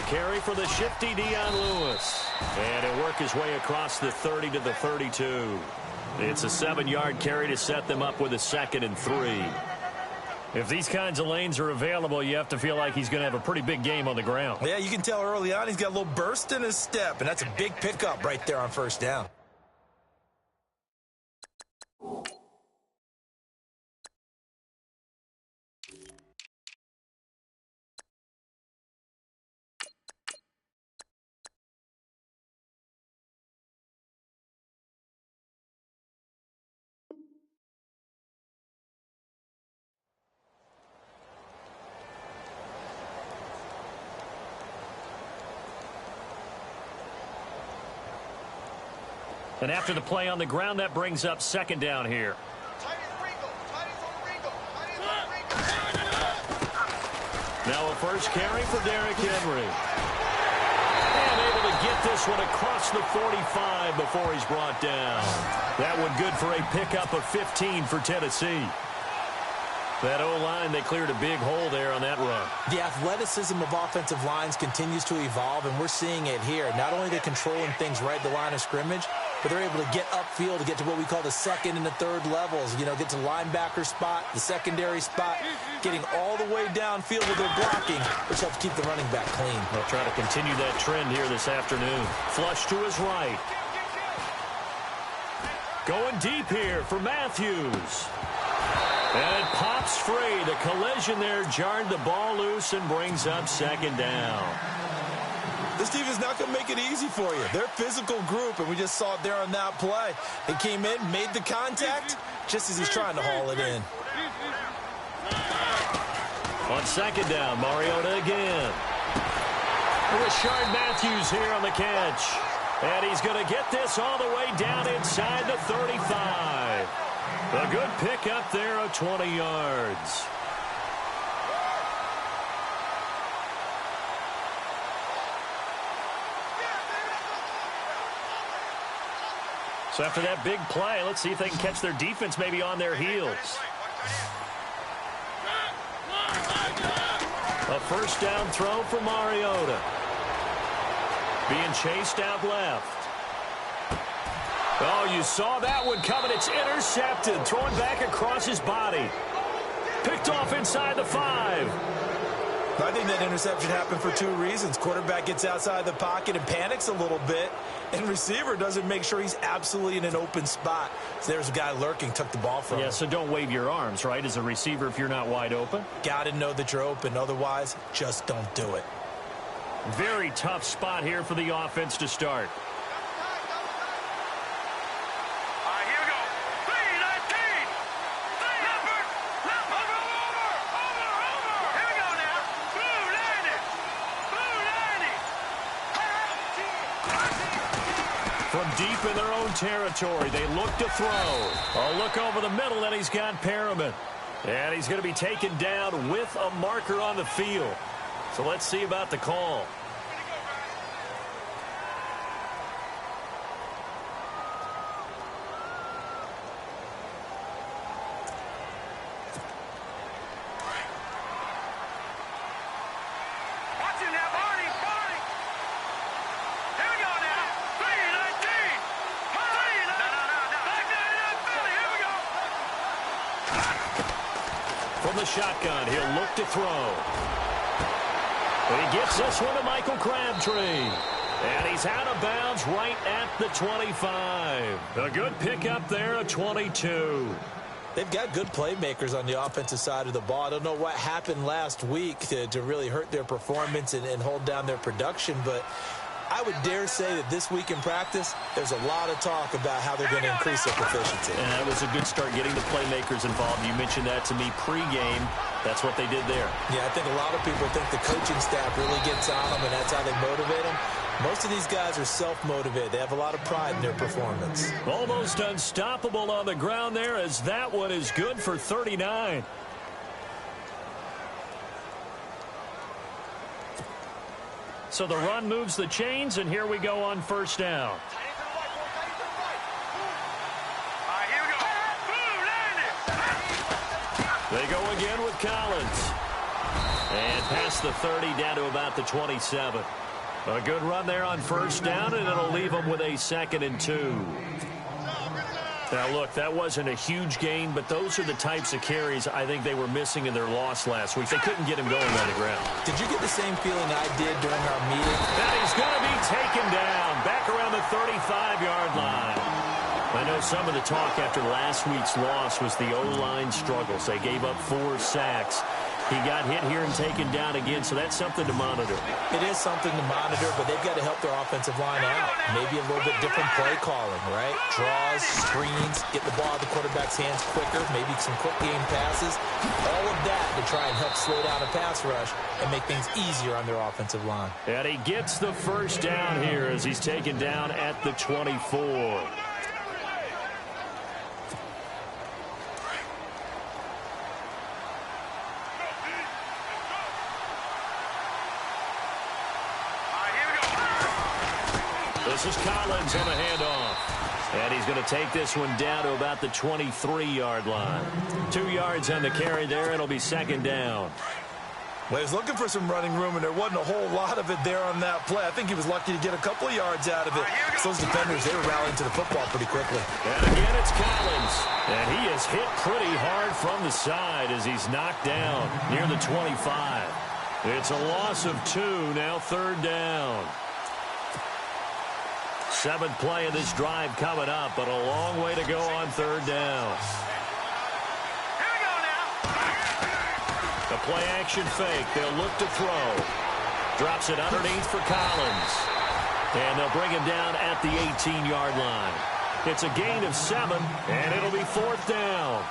carry for the shifty Dion Lewis. And he'll work his way across the 30 to the 32. It's a 7-yard carry to set them up with a 2nd and 3. If these kinds of lanes are available, you have to feel like he's going to have a pretty big game on the ground. Yeah, you can tell early on he's got a little burst in his step, and that's a big pickup right there on first down. And after the play on the ground, that brings up 2nd down here. Now a first carry for Derrick Henry. And able to get this one across the 45 before he's brought down. That one good for a pickup of 15 for Tennessee. That O-line, they cleared a big hole there on that run. The athleticism of offensive lines continues to evolve, and we're seeing it here. Not only are they controlling things right at the line of scrimmage, but they're able to get upfield to get to what we call the 2nd and the 3rd levels. You know, get to linebacker spot, the secondary spot, getting all the way downfield with their blocking, which helps keep the running back clean. They'll try to continue that trend here this afternoon. Flush to his right. Going deep here for Matthews. And it pops free. The collision there jarred the ball loose and brings up 2nd down. This team is not going to make it easy for you. They're a physical group, and we just saw it there on that play. They came in, made the contact, just as he's trying to haul it in. On 2nd down, Mariota again. Rashard Matthews here on the catch. And he's going to get this all the way down inside the 35. A good pickup there of 20 yards. So after that big play, let's see if they can catch their defense maybe on their heels. A first down throw for Mariota. Being chased out left. Oh, you saw that one coming. It's intercepted. Thrown back across his body. Picked off inside the 5. I think that interception happened for 2 reasons. Quarterback gets outside the pocket and panics a little bit, and receiver doesn't make sure he's absolutely in an open spot. So there's a guy lurking, took the ball from him. Yeah, so don't wave your arms, right, as a receiver if you're not wide open. Got to know that you're open. Otherwise, just don't do it. Very tough spot here for the offense to start. From deep in their own territory, they look to throw. A look over the middle, and he's got Perriman. And he's going to be taken down with a marker on the field. So let's see about the call. From the shotgun, he'll look to throw. And he gets this one to Michael Crabtree. And he's out of bounds right at the 25. A good pickup there, a 22. They've got good playmakers on the offensive side of the ball. I don't know what happened last week to really hurt their performance and hold down their production, but I would dare say that this week in practice, there's a lot of talk about how they're going to increase their proficiency. And that was a good start getting the playmakers involved. You mentioned that to me pregame. That's what they did there. Yeah, I think a lot of people think the coaching staff really gets on them, and that's how they motivate them. Most of these guys are self-motivated. They have a lot of pride in their performance. Almost unstoppable on the ground there, as that one is good for 39. So the run moves the chains, and here we go on first down. They go again with Collins. And past the 30 down to about the 27. A good run there on first down, and it'll leave them with a 2nd and 2. Now, look, that wasn't a huge gain, but those are the types of carries I think they were missing in their loss last week. They couldn't get him going on the ground. Did you get the same feeling I did during our meeting? And he's going to be taken down back around the 35-yard line. I know some of the talk after last week's loss was the O-line struggles. They gave up 4 sacks. He got hit here and taken down again, so that's something to monitor. It is something to monitor, but they've got to help their offensive line out. Maybe a little bit different play calling, right? Draws, screens, get the ball out of the quarterback's hands quicker, maybe some quick game passes. All of that to try and help slow down a pass rush and make things easier on their offensive line. And he gets the first down here as he's taken down at the 24. This is Collins on the handoff. And he's going to take this one down to about the 23-yard line. 2 yards on the carry there. It'll be 2nd down. Well, he's looking for some running room, and there wasn't a whole lot of it there on that play. I think he was lucky to get a couple of yards out of it. So those defenders, they were rallying to the football pretty quickly. And again, it's Collins. And he is hit pretty hard from the side as he's knocked down near the 25. It's a loss of 2, now 3rd down. 7th play of this drive coming up, but a long way to go on 3rd down. Here we go now. The play action fake. They'll look to throw. Drops it underneath for Collins. And they'll bring him down at the 18-yard line. It's a gain of 7, and it'll be 4th down.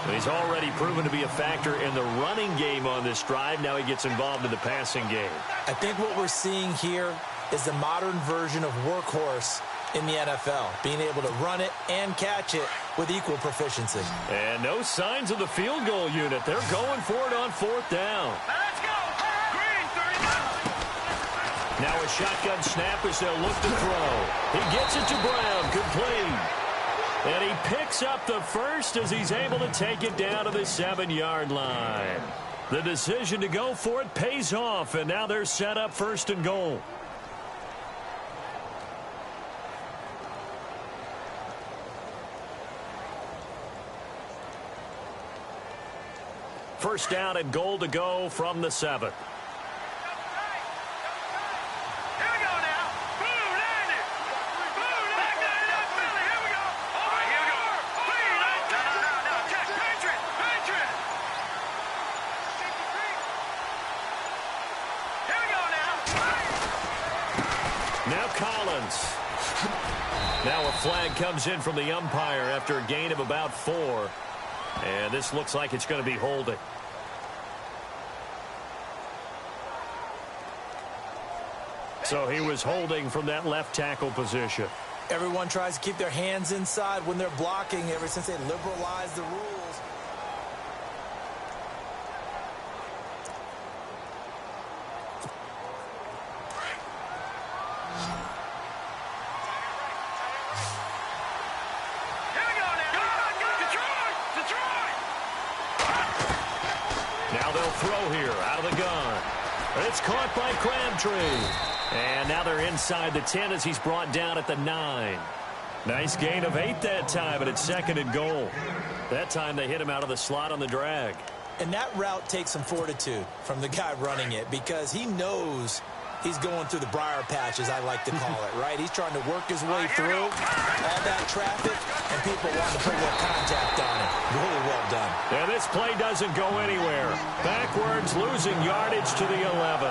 He's already proven to be a factor in the running game on this drive. Now he gets involved in the passing game. I think what we're seeing here is the modern version of workhorse in the NFL, being able to run it and catch it with equal proficiency. And no signs of the field goal unit. They're going for it on 4th down. Let's go. Green, 30. Now a shotgun snap as they'll look to throw. He gets it to Brown, complete. And he picks up the first as he's able to take it down to the 7-yard line. The decision to go for it pays off, and now they're set up 1st and goal. First down and goal to go from the 7th. Here we go now. Blue, land it. Blue, back down in that belly. Here we go. All right, here we go. Clean. No. Check. Patriot. Here we go now. Now Collins. Now a flag comes in from the umpire after a gain of about 4. And this looks like it's going to be holding. So he was holding from that left tackle position. Everyone tries to keep their hands inside when they're blocking ever since they liberalized the rules. Here we go now. Detroit. Now they'll throw here out of the gun. It's caught by Crabtree. And now they're inside the 10 as he's brought down at the 9. Nice gain of 8 that time, and it's 2nd and goal. That time they hit him out of the slot on the drag. And that route takes some fortitude from the guy running it because he knows he's going through the briar patch, as I like to call it, right? He's trying to work his way through all that traffic, and people want to put a little contact on it. Really well done. And this play doesn't go anywhere. Backwards, losing yardage to the 11.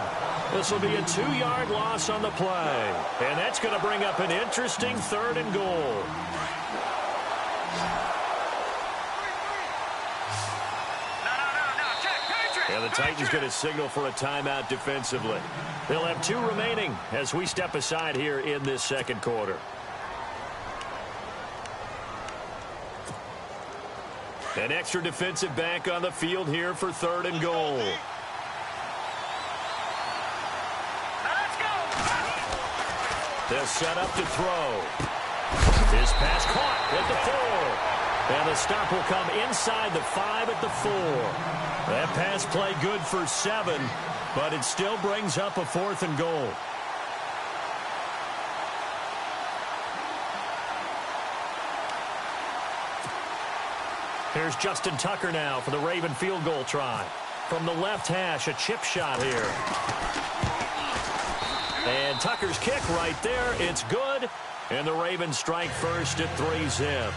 This will be a 2-yard loss on the play. And that's going to bring up an interesting 3rd and goal. And the Titans going to signal for a timeout defensively. They'll have 2 remaining as we step aside here in this 2nd quarter. An extra defensive back on the field here for 3rd and goal. They'll set up to throw. His pass caught at the 4. And the stop will come inside the 5 at the 4. That pass play good for 7, but it still brings up a 4th and goal. Here's Justin Tucker now for the Raven field goal try. From the left hash, a chip shot here. And Tucker's kick right there. It's good. And the Ravens strike first at 3-zip.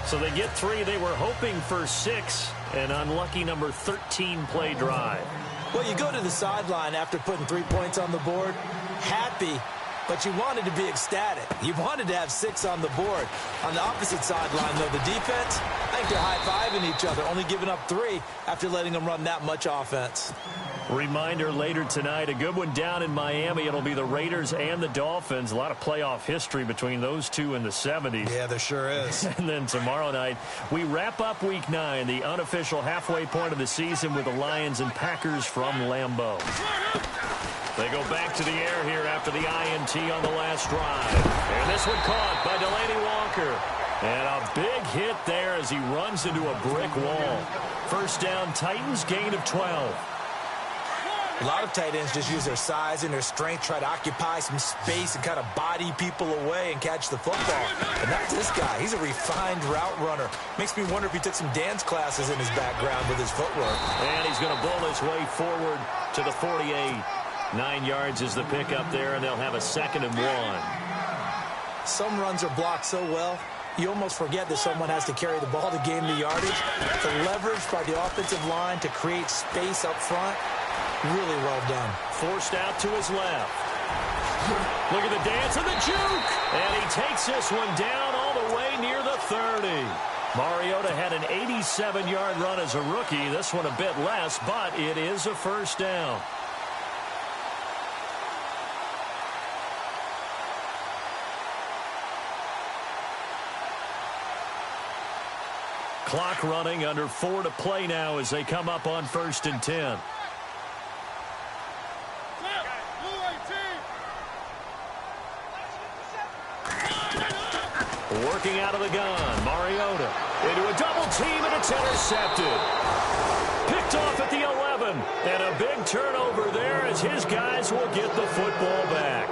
So they get 3. They were hoping for 6. An unlucky number 13 play drive. Well, you go to the sideline after putting 3 points on the board, happy, but you wanted to be ecstatic. You wanted to have 6 on the board. On the opposite sideline, though, the defense, I think they're high-fiving each other, only giving up 3 after letting them run that much offense. Reminder later tonight, a good one down in Miami. It'll be the Raiders and the Dolphins. A lot of playoff history between those two in the 70s. Yeah, there sure is. And then tomorrow night, we wrap up Week 9, the unofficial halfway point of the season with the Lions and Packers from Lambeau. They go back to the air here after the INT on the last drive. And this one caught by Delaney Walker. And a big hit there as he runs into a brick wall. First down, Titans, gain of 12. A lot of tight ends just use their size and their strength, try to occupy some space and kind of body people away and catch the football. And not this guy. He's a refined route runner. Makes me wonder if he took some dance classes in his background with his footwork. And he's going to bull his way forward to the 48. 9 yards is the pickup there, and they'll have a 2nd and 1. Some runs are blocked so well, you almost forget that someone has to carry the ball to gain the yardage. The leverage by the offensive line to create space up front, really well done. Forced out to his left. Look at the dance and the juke. And he takes this one down all the way near the 30. Mariota had an 87-yard run as a rookie. This one a bit less, but it is a first down. Clock running, under 4 to play now as they come up on 1st and 10. Working out of the gun, Mariota into a double team, and it's intercepted. Picked off at the 11, and a big turnover there as his guys will get the football back.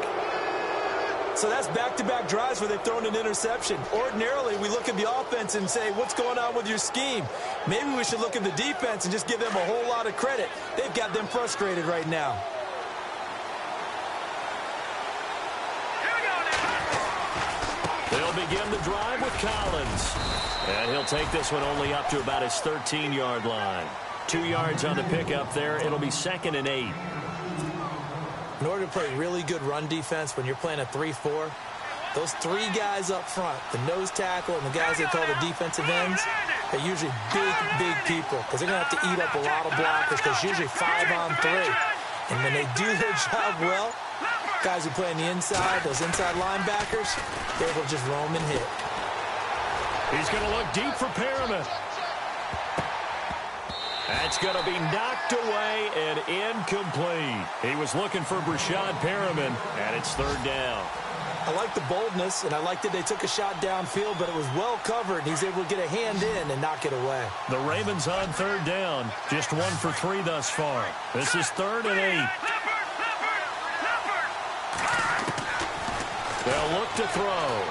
So that's back-to-back drives where they've thrown an interception. Ordinarily, we look at the offense and say, what's going on with your scheme? Maybe we should look at the defense and just give them a whole lot of credit. They've got them frustrated right now. They'll begin the drive with Collins. And he'll take this one only up to about his 13-yard line. 2 yards on the pickup there. It'll be 2nd and 8. In order to play really good run defense when you're playing a 3-4, those 3 guys up front, the nose tackle and the guys they call the defensive ends, they're usually big people because they're going to have to eat up a lot of blockers because usually 5 on 3. And when they do their job well, guys who play on the inside, those inside linebackers, they're able to just roam and hit. He's going to look deep for Perriman. That's going to be knocked away and incomplete. He was looking for Brashad Perriman, and it's 3rd down. I like the boldness, and I like that they took a shot downfield, but it was well covered. He's able to get a hand in and knock it away. The Ravens on 3rd down. Just 1 for 3 thus far. This is 3rd and 8. They'll look to throw.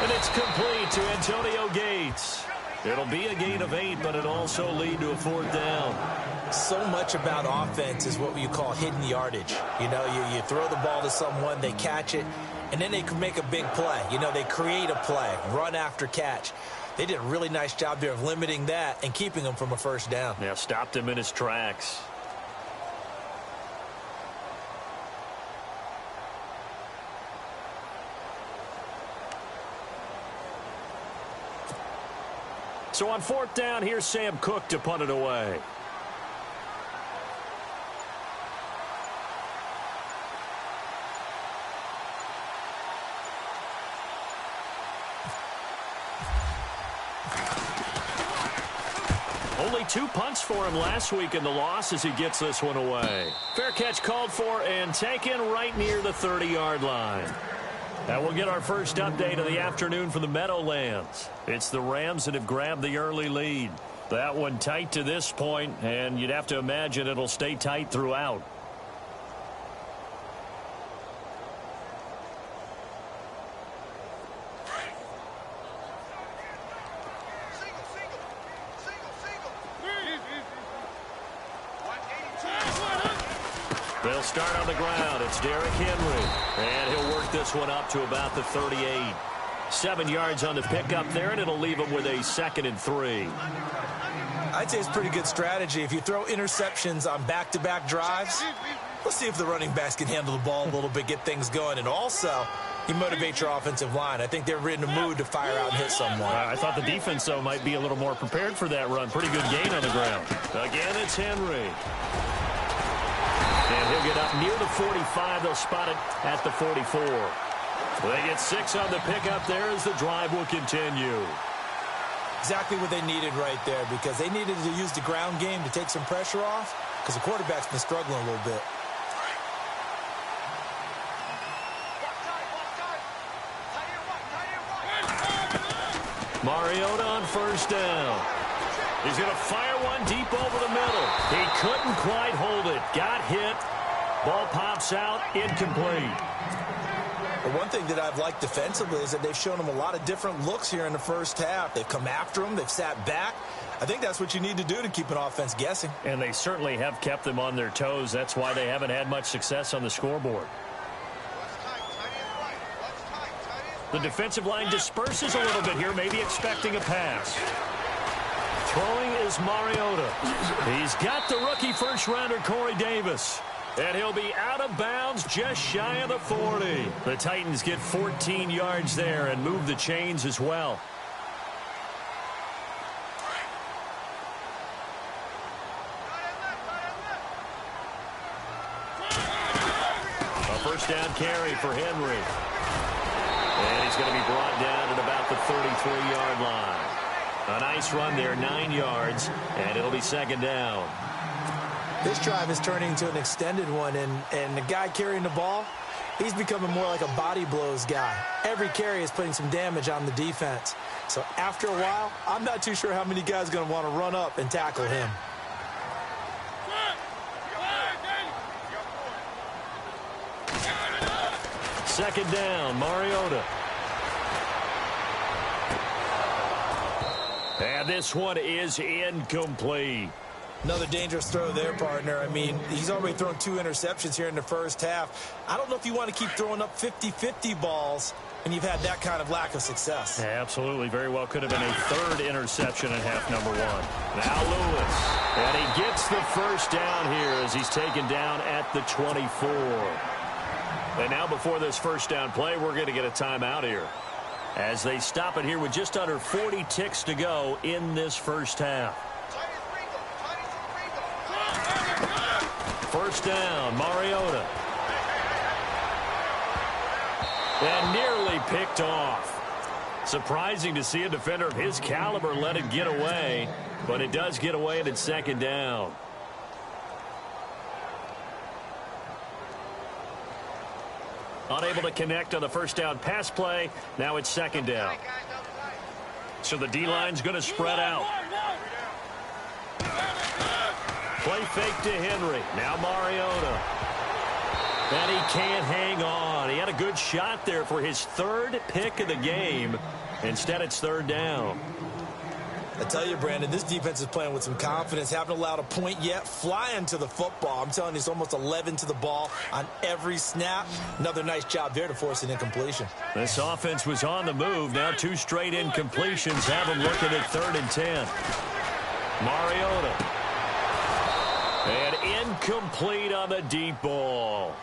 And it's complete to Antonio Gates. It'll be a gain of 8, but it'll also lead to a 4th down. So much about offense is what you call hidden yardage. You know, you throw the ball to someone, they catch it, and then they can make a big play. You know, they create a play, run after catch. They did a really nice job there of limiting that and keeping him from a first down. Yeah, stopped him in his tracks. So on 4th down, here's Sam Cook to punt it away. Only 2 punts for him last week in the loss as he gets this one away. Fair catch called for and taken right near the 30-yard line. And we'll get our first update of the afternoon from the Meadowlands. It's the Rams that have grabbed the early lead. That one tight to this point, and you'd have to imagine it'll stay tight throughout. They'll start on the ground. It's Derrick Henry. And he'll work this one up to about the 38. 7 yards on the pickup there, and it'll leave him with a 2nd and 3. I'd say it's pretty good strategy. If you throw interceptions on back-to-back drives, let's see if the running backs can handle the ball a little bit, get things going. And also, you motivate your offensive line. I think they're in the mood to fire out and hit someone. I thought the defense, though, might be a little more prepared for that run. Pretty good gain on the ground. Again, it's Henry. And he'll get up near the 45. They'll spot it at the 44. They get 6 on the pickup there as the drive will continue. Exactly what they needed right there, because they needed to use the ground game to take some pressure off, because the quarterback's been struggling a little bit. Mariota on first down. He's going to fire one deep over the middle. He couldn't quite hold it. Got hit. Ball pops out. Incomplete. The one thing that I've liked defensively is that they've shown him a lot of different looks here in the first half. They've come after him. They've sat back. I think that's what you need to do to keep an offense guessing. And they certainly have kept them on their toes. That's why they haven't had much success on the scoreboard. The defensive line disperses a little bit here, maybe expecting a pass. Throwing is Mariota. He's got the rookie first-rounder Corey Davis. And he'll be out of bounds just shy of the 40. The Titans get 14 yards there and move the chains as well. A first down carry for Henry. And he's going to be brought down at about the 33-yard line. A nice run there, 9 yards, and it'll be 2nd down. This drive is turning into an extended one, and the guy carrying the ball, he's becoming more like a body blows guy. Every carry is putting some damage on the defense. So after a while, I'm not too sure how many guys are going to want to run up and tackle him. Second down, Mariota. And this one is incomplete. Another dangerous throw there, partner. I mean, he's already thrown 2 interceptions here in the first half. I don't know if you want to keep throwing up 50-50 balls and you've had that kind of lack of success. Yeah, absolutely. Very well could have been a 3rd interception in half number 1. Now Lewis. And he gets the first down here as he's taken down at the 24. And now before this first down play, we're going to get a timeout here, as they stop it here with just under 40 ticks to go in this first half. First down, Mariota. And nearly picked off. Surprising to see a defender of his caliber let it get away, but it does get away and it's 2nd down. Unable to connect on the first down pass play. Now it's 2nd down. So the D-line's going to spread out. Play fake to Henry. Now Mariota. And he can't hang on. He had a good shot there for his 3rd pick of the game. Instead, it's 3rd down. I tell you, Brandon, this defense is playing with some confidence. Haven't allowed a point yet. Flying to the football. I'm telling you, it's almost 11 to the ball on every snap. Another nice job there to force an incompletion. This offense was on the move. Now 2 straight incompletions have them looking at 3rd and 10. Mariota. And incomplete on the deep ball.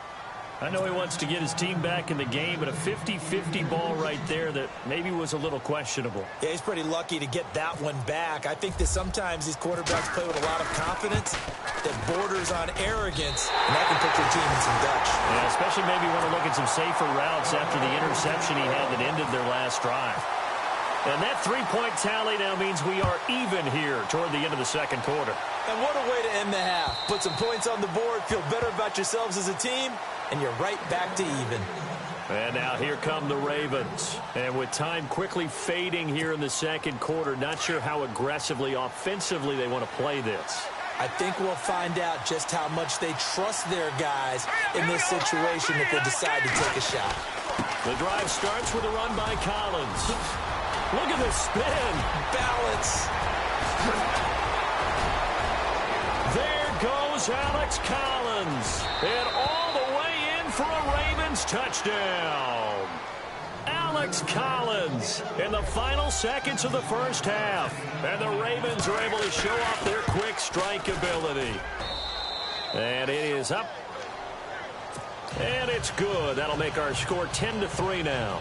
I know he wants to get his team back in the game, but a 50-50 ball right there that maybe was a little questionable. Yeah, he's pretty lucky to get that one back. I think that sometimes these quarterbacks play with a lot of confidence that borders on arrogance, and that can put your team in some Dutch. Yeah, especially maybe want to look at some safer routes after the interception he had that ended their last drive. And that 3-point tally now means we are even here toward the end of the 2nd quarter. And what a way to end the half. Put some points on the board, feel better about yourselves as a team, and you're right back to even. And now here come the Ravens. And with time quickly fading here in the second quarter, not sure how aggressively, offensively they want to play this. I think we'll find out just how much they trust their guys in this situation if they decide to take a shot. The drive starts with a run by Collins. Look at this spin. Balance. There goes Alex Collins. And all the way in for a Ravens touchdown. Alex Collins in the final seconds of the first half. And the Ravens are able to show off their quick strike ability. And it is up. And it's good. That'll make our score 10-3 now.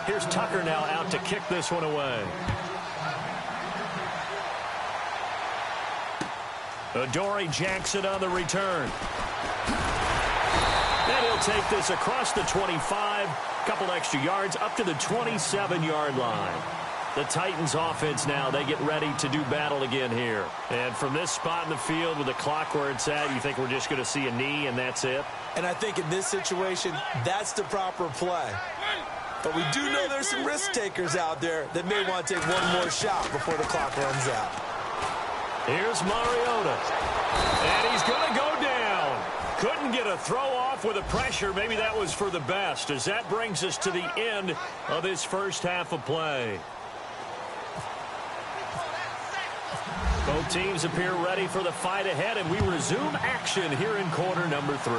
Here's Tucker now out to kick this one away. Adoree Jackson on the return. And he'll take this across the 25, couple extra yards up to the 27-yard line. The Titans offense now, they get ready to do battle again here. And from this spot in the field with the clock where it's at, you think we're just going to see a knee and that's it? And I think in this situation, that's the proper play. But we do know there's some risk takers out there that may want to take one more shot before the clock runs out. Here's Mariota. And he's going to go down. Couldn't get a throw off with the pressure. Maybe that was for the best, as that brings us to the end of this first half of play. Both teams appear ready for the fight ahead, and we resume action here in quarter number 3.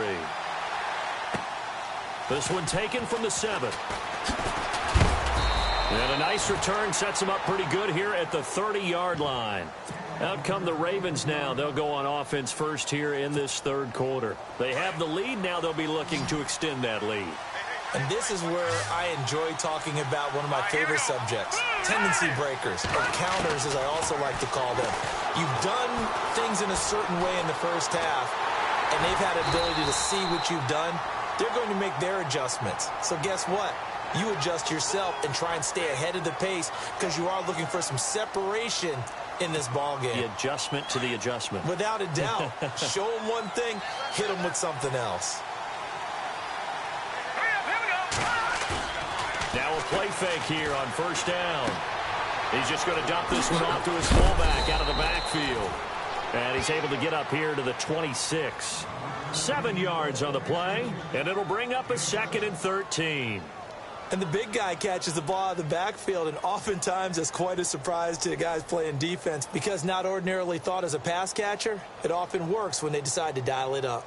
This one taken from the 7. And a nice return sets them up pretty good here at the 30-yard line. Out come the Ravens now. They'll go on offense first here in this third quarter. They have the lead. Now they'll be looking to extend that lead. And this is where I enjoy talking about one of my favorite subjects, tendency breakers, or counters as I also like to call them. You've done things in a certain way in the first half, and they've had the ability to see what you've done. They're going to make their adjustments. So guess what? You adjust yourself and try and stay ahead of the pace because you are looking for some separation in this ball game. The adjustment to the adjustment. Without a doubt. Show them one thing, hit them with something else. Now a play fake here on first down. He's just going to dump this one off to his fullback out of the backfield. And he's able to get up here to the 26. 7 yards on the play, and it'll bring up a 2nd and 13. And the big guy catches the ball out of the backfield, and oftentimes it's quite a surprise to the guys playing defense because not ordinarily thought as a pass catcher, it often works when they decide to dial it up.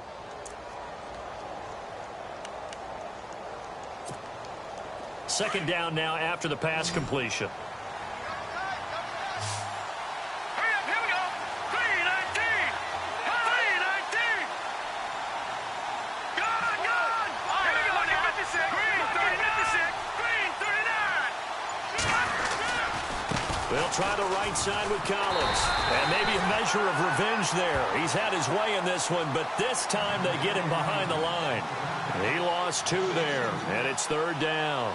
Second down now after the pass completion. They'll try the right side with Collins. And maybe a measure of revenge there. He's had his way in this one, but this time they get him behind the line. He lost 2 there, and it's third down.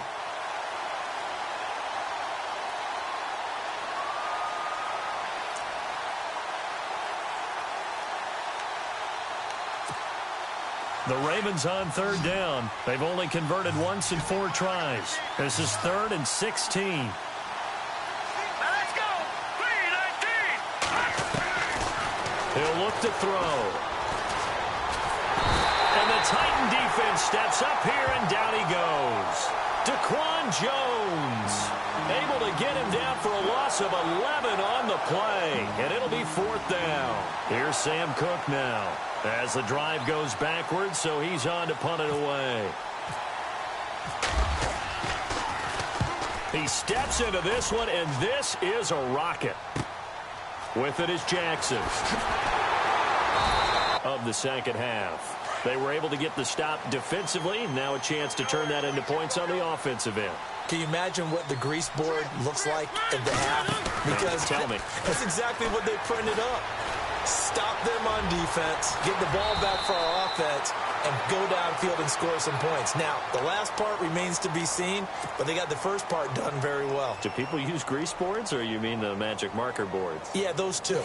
The Ravens on third down. They've only converted once in 4 tries. This is 3rd and 16. He'll look to throw. And the Titan defense steps up here, and down he goes. Daquan Jones able to get him down for a loss of 11 on the play. And it'll be 4th down. Here's Sam Cook now as the drive goes backwards, so he's on to punt it away. He steps into this one, and this is a rocket. With it is Jackson of the second half. They were able to get the stop defensively. Now a chance to turn that into points on the offensive end. Can you imagine what the grease board looks like at the half? Because tell me. That's exactly what they printed up. Stop them on defense, get the ball back for our offense, and go downfield and score some points. Now, the last part remains to be seen, but they got the first part done very well. Do people use grease boards, or you mean the magic marker boards? Yeah, those two.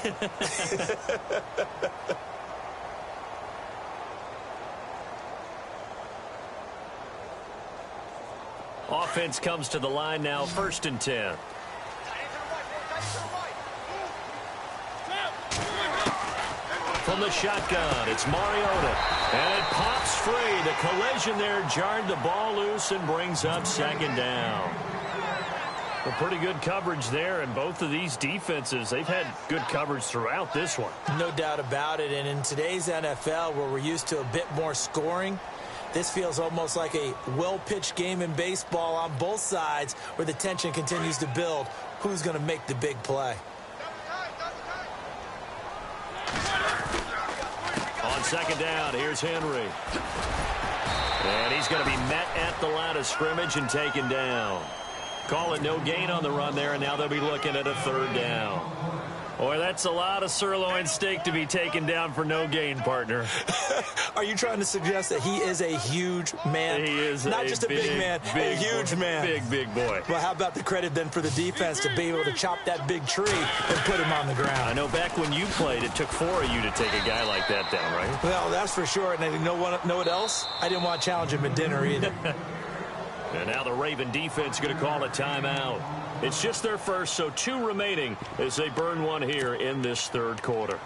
offense comes to the line now, 1st and 10. From the shotgun, it's Mariota. And it pops free. The collision there jarred the ball loose and brings up 2nd down. Well, pretty good coverage there, and both of these defenses, they've had good coverage throughout this one. No doubt about it, and in today's NFL, where we're used to a bit more scoring, this feels almost like a well-pitched game in baseball on both sides where the tension continues to build. Who's going to make the big play? On 2nd down, here's Henry. And he's going to be met at the line of scrimmage and taken down. Call it no gain on the run there, and now they'll be looking at a 3rd down. Boy, that's a lot of sirloin steak to be taken down for no gain, partner. Are you trying to suggest that he is a huge man? He is not just a big man, a huge man. Big boy. Well, how about the credit then for the defense to be able to chop that big tree and put him on the ground? I know back when you played, it took 4 of you to take a guy like that down, right? Well, that's for sure. And you know what else? I didn't want to challenge him at dinner either. And now the Raven defense going to call a timeout. It's just their first, so 2 remaining as they burn one here in this 3rd quarter.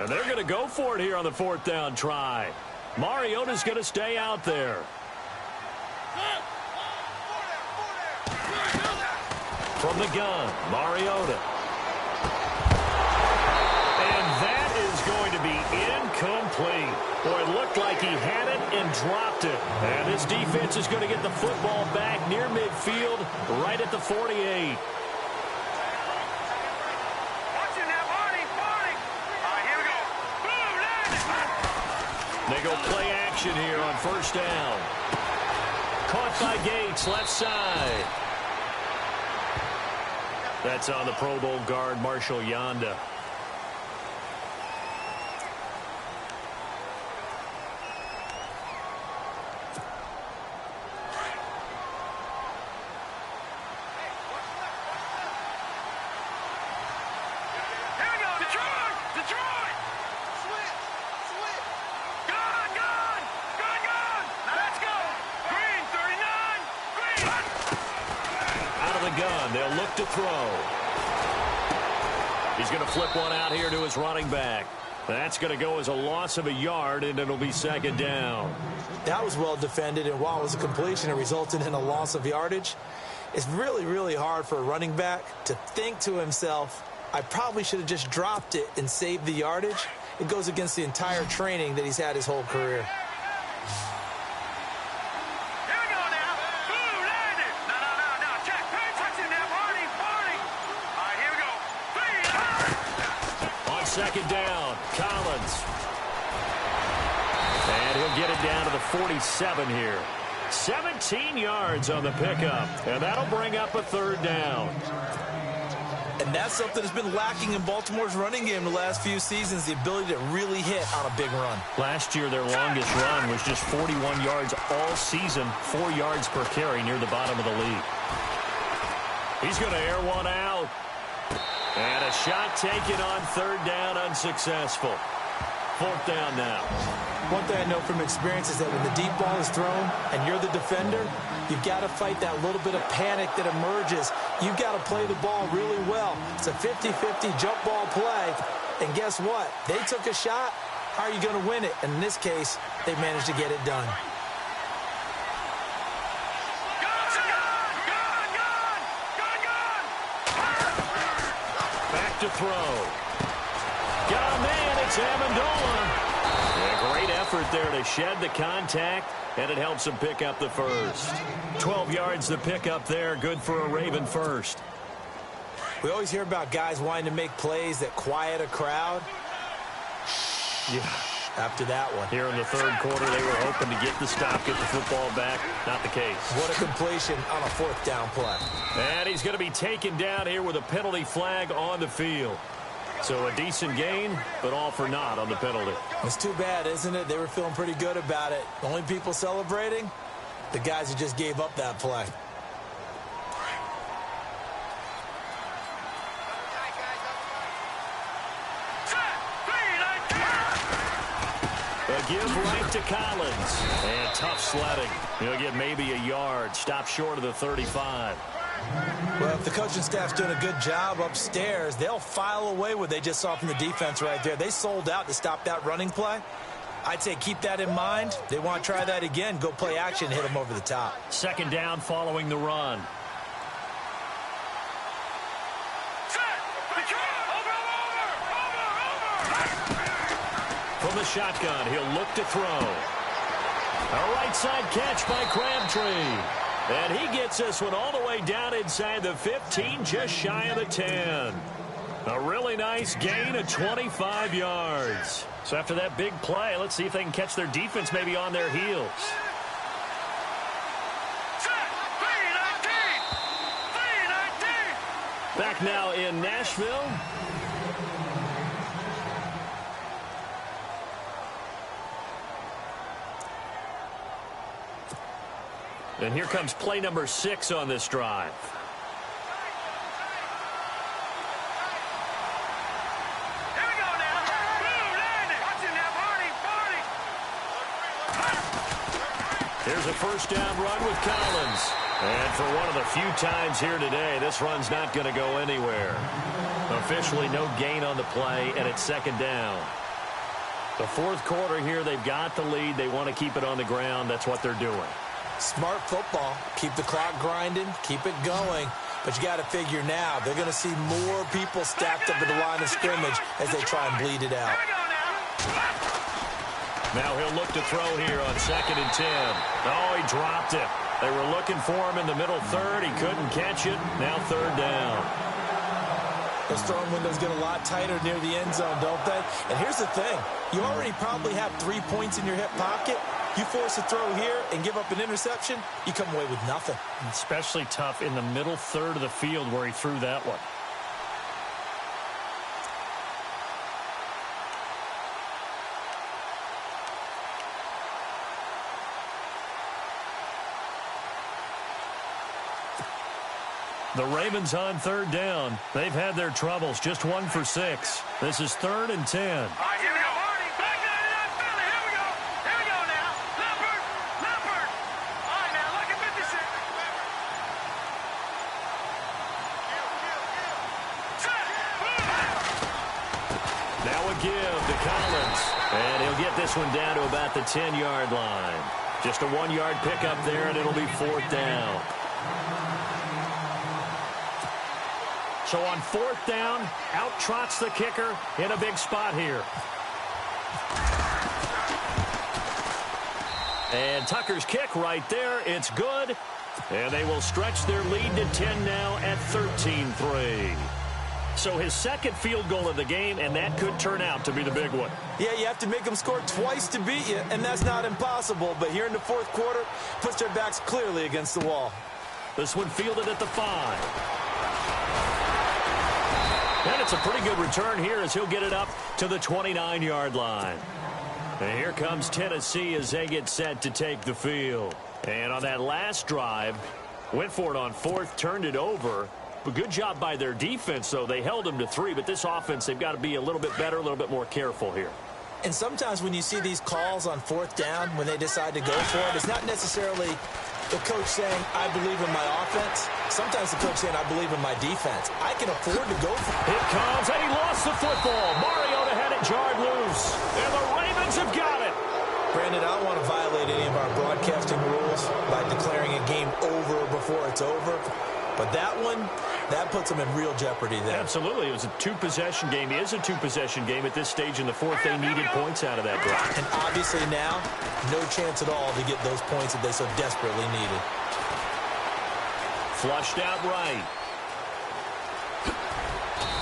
And they're going to go for it here on the 4th down try. Mariota's going to stay out there. From the gun, Mariota. And that is going to be incomplete. Boy, it looked like he had it and dropped it. And this defense is going to get the football back near midfield, right at the 48. Watching that, Barney. All right, here we go. Boom, land it. They go play action here on 1st down. Caught by Gates, left side. That's on the Pro Bowl guard, Marshall Yanda. Here we go, Detroit. Switch. Gun. Let's go. Green, 39. Green. Out of the gun, they'll look to throw. He's going to flip one out here to his running back. That's going to go as a loss of a yard, and it'll be 2nd down. That was well defended, and while it was a completion, it resulted in a loss of yardage. It's really, really hard for a running back to think to himself, I probably should have just dropped it and saved the yardage. It goes against the entire training that he's had his whole career. Here we go now. Boom, land it. No. Check. Touching that, Barney. All right, here we go. 3. On 2nd down, Collins. And he'll get it down to the 47 here. 17 yards on the pickup, and that'll bring up a 3rd down. And that's something that's been lacking in Baltimore's running game the last few seasons, the ability to really hit on a big run. Last year, their longest run was just 41 yards all season, 4 yards per carry near the bottom of the league. He's going to air one out. And a shot taken on 3rd down, unsuccessful. 4th down now. One thing I know from experience is that when the deep ball is thrown and you're the defender, you've got to fight that little bit of panic that emerges. You've got to play the ball really well. It's a 50-50 jump ball play. And guess what? They took a shot. How are you going to win it? And in this case, they managed to get it done. Back to throw. Got a man. It's Amendola. A great effort there to shed the contact, and it helps him pick up the 1st. 12 yards to pick up there. Good for a Raven 1st. We always hear about guys wanting to make plays that quiet a crowd. Yeah. After that one. Here in the 3rd quarter, they were hoping to get the stop, get the football back. Not the case. What a completion on a 4th down play. And he's going to be taken down here with a penalty flag on the field. So a decent gain, but all for naught on the penalty. It's too bad, isn't it? They were feeling pretty good about it. The only people celebrating, the guys who just gave up that play. give right to Collins. And tough sledding. He'll get maybe a yard. Stop short of the 35. Well, if the coaching staff's doing a good job upstairs, they'll file away what they just saw from the defense right there. They sold out to stop that running play. I'd say keep that in mind. They want to try that again. Go play action and hit them over the top. Second down following the run. From the shotgun, he'll look to throw. A right side catch by Crabtree. And he gets this one all the way down inside the 15, just shy of the 10. A really nice gain of 25 yards. So after that big play, let's see if they can catch their defense maybe on their heels. Back now in Nashville. And here comes play number 6 on this drive. Here we go now. Boom, landed. Watch it now, Barney. Here's a first down run with Collins. And for one of the few times here today, this run's not going to go anywhere. Officially no gain on the play, and it's second down. The fourth quarter here, they've got the lead. They want to keep it on the ground. That's what they're doing. Smart football. Keep the clock grinding. Keep it going. But you got to figure now, they're going to see more people stacked up at the line of scrimmage as they try and bleed it out. Now he'll look to throw here on 2nd and 10. Oh, he dropped it. They were looking for him in the middle third. He couldn't catch it. Now third down. Those throwing windows get a lot tighter near the end zone, don't they? And here's the thing. You already probably have 3 points in your hip pocket. You force a throw here and give up an interception, you come away with nothing. Especially tough in the middle third of the field where he threw that one. The Ravens on third down. They've had their troubles. Just 1 for 6. This is 3rd and 10. All right, here we go. Back down to that Philly. Here we go. Here we go now. Leopard. Leopard. All right, now, look at 56. Now a give to Collins. And he'll get this one down to about the 10-yard line. Just a 1-yard pickup there, and it'll be 4th down. So on 4th down, out trots the kicker in a big spot here. And Tucker's kick right there. It's good. And they will stretch their lead to 10 now at 13-3. So his second field goal of the game, and that could turn out to be the big one. Yeah, you have to make them score twice to beat you, and that's not impossible. But here in the fourth quarter, puts their backs clearly against the wall. This one fielded at the 5. And it's a pretty good return here as he'll get it up to the 29-yard line. And here comes Tennessee as they get set to take the field. And on that last drive, went for it on 4th, turned it over. But good job by their defense, though. They held them to 3, but this offense, they've got to be a little bit better, a little bit more careful here. And sometimes when you see these calls on 4th down, when they decide to go for it, it's not necessarily the coach saying, I believe in my offense. Sometimes the coach saying, I believe in my defense. I can afford to go for it. Here comes, and he lost the football. Mariota had it jarred loose. And the Ravens have got it. Brandon, I don't want to violate any of our broadcasting rules by declaring a game over before it's over. But that one, that puts them in real jeopardy there. Absolutely. It was a 2-possession game. It is a 2-possession game at this stage in the fourth. They needed points out of that drive. And obviously now, no chance at all to get those points that they so desperately needed. Flushed out right.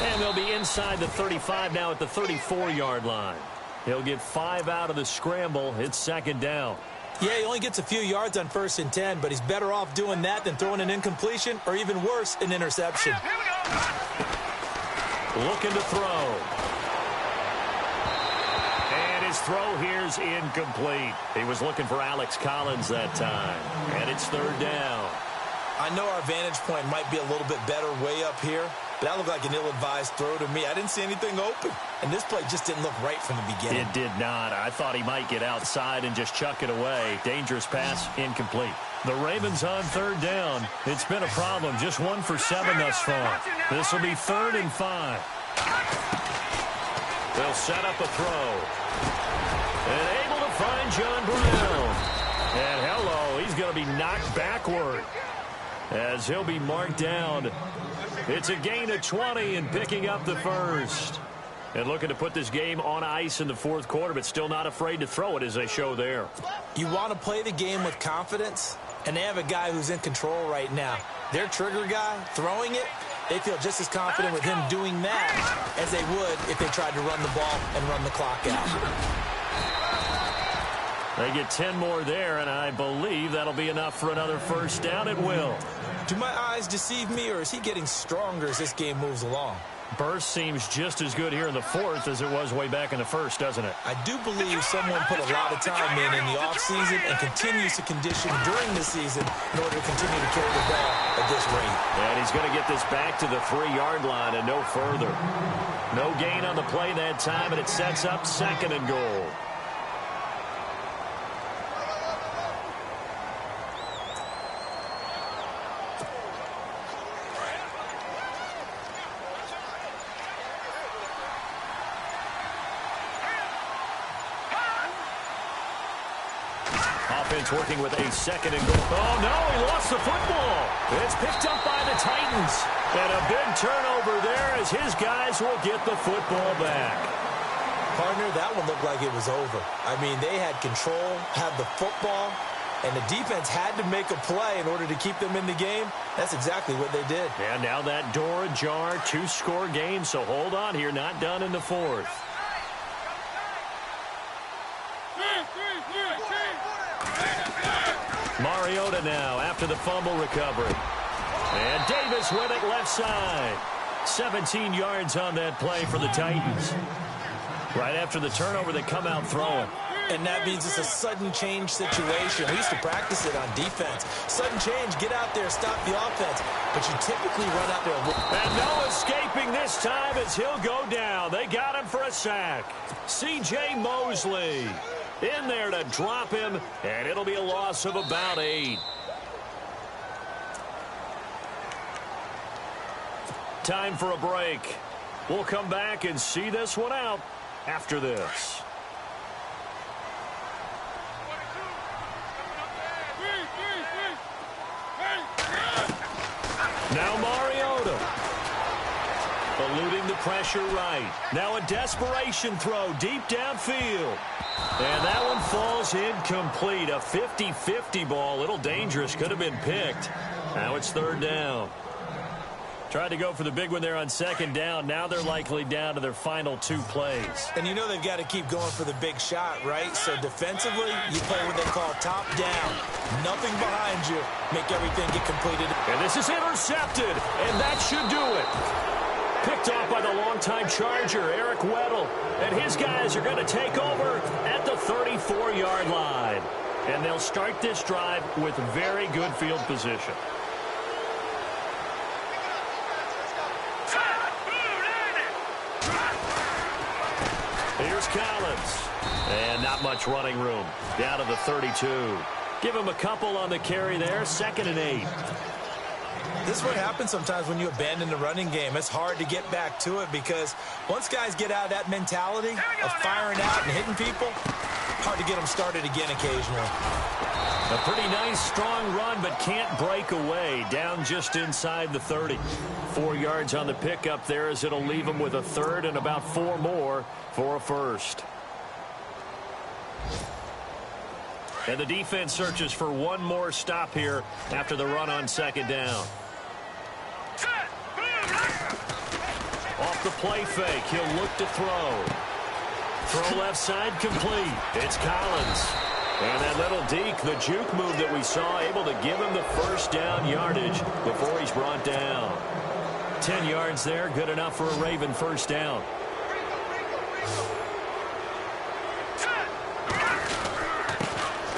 And they'll be inside the 35 now at the 34-yard line. He'll get 5 out of the scramble. It's second down. Yeah, he only gets a few yards on 1st and 10, but he's better off doing that than throwing an incompletion or even worse, an interception. Looking to throw. And his throw here's incomplete. He was looking for Alex Collins that time. And it's third down. I know our vantage point might be a little bit better way up here, but that looked like an ill-advised throw to me. I didn't see anything open. And this play just didn't look right from the beginning. It did not. I thought he might get outside and just chuck it away. Dangerous pass, incomplete. The Ravens on third down. It's been a problem. Just 1 for 7 thus far. This will be 3rd and 5. They'll set up a throw. And able to find John Brown. And hello, he's going to be knocked backward as he'll be marked down. It's a gain of 20 and picking up the first. And looking to put this game on ice in the 4th quarter, but still not afraid to throw it as they show there. You want to play the game with confidence, and they have a guy who's in control right now. Their trigger guy throwing it, they feel just as confident with him doing that as they would if they tried to run the ball and run the clock out. They get 10 more there, and I believe that'll be enough for another first down. It will. Do my eyes deceive me, or is he getting stronger as this game moves along? Burst seems just as good here in the 4th as it was way back in the 1st, doesn't it? I do believe someone put a lot of time in the offseason and continues to condition during the season in order to continue to carry the ball at this rate. And he's going to get this back to the 3-yard line and no further. No gain on the play that time, and it sets up 2nd and goal. Offense working with a 2nd and goal. Oh, no, he lost the football. It's picked up by the Titans. And a big turnover there as his guys will get the football back. Partner, that one looked like it was over. I mean, they had control, had the football, and the defense had to make a play in order to keep them in the game. That's exactly what they did. And now that door ajar, 2-score game, so hold on here, not done in the 4th. Mariota now after the fumble recovery. And Davis with it left side. 17 yards on that play for the Titans. Right after the turnover, they come out throwing. And that means it's a sudden change situation. We used to practice it on defense. Sudden change, get out there, stop the offense. But you typically run out there. And no escaping this time as he'll go down. They got him for a sack. C.J. Mosley in there to drop him, and it'll be a loss of about 8. Time for a break. We'll come back and see this one out after this. Now Mariota. Eluding the pressure right. Now a desperation throw deep downfield. And that one falls incomplete. A 50-50 ball. A little dangerous. Could have been picked. Now it's 3rd down. Tried to go for the big one there on 2nd down. Now they're likely down to their final 2 plays. And you know they've got to keep going for the big shot, right? So defensively, you play what they call top down. Nothing behind you. Make everything get completed. And this is intercepted. And that should do it. Picked off by the longtime Charger, Eric Weddle. And his guys are going to take over at the 34-yard line. And they'll start this drive with very good field position. Here's Collins. And not much running room. Down to the 32. Give him a couple on the carry there. 2nd and 8. This is what happens sometimes when you abandon the running game. It's hard to get back to it because once guys get out of that mentality of firing out and hitting people, hard to get them started again occasionally. A pretty nice, strong run, but can't break away. Down just inside the 30. 4 yards on the pickup there as it'll leave him with a 3rd and about 4 more for a first. And the defense searches for one more stop here after the run on 2nd down. Off the play fake, he'll look to throw. Throw left side complete. It's Collins. And that little deke, the juke move that we saw, able to give him the first down yardage before he's brought down. 10 yards there, good enough for a Raven first down.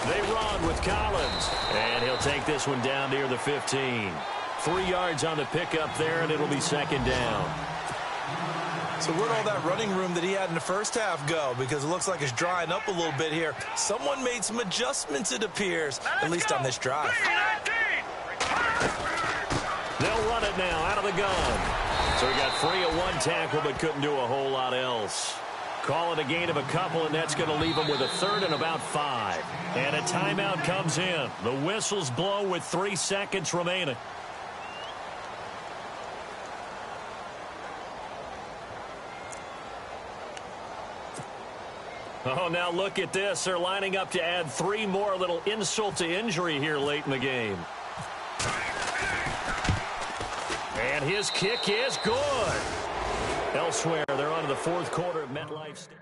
They run with Collins. And he'll take this one down near the 15. 3 yards on the pickup there, and it'll be second down. So where'd all that running room that he had in the first half go? Because it looks like it's drying up a little bit here. Someone made some adjustments, it appears, at least on this drive. They'll run it now out of the gun. So he got free of 1 tackle but couldn't do a whole lot else. Call it a gain of a couple, and that's going to leave him with a 3rd and about 5. And a timeout comes in. The whistles blow with 3 seconds remaining. Oh, now look at this. They're lining up to add 3 more, little insult to injury here late in the game. And his kick is good. Elsewhere, they're on to the 4th quarter of MetLife Stadium.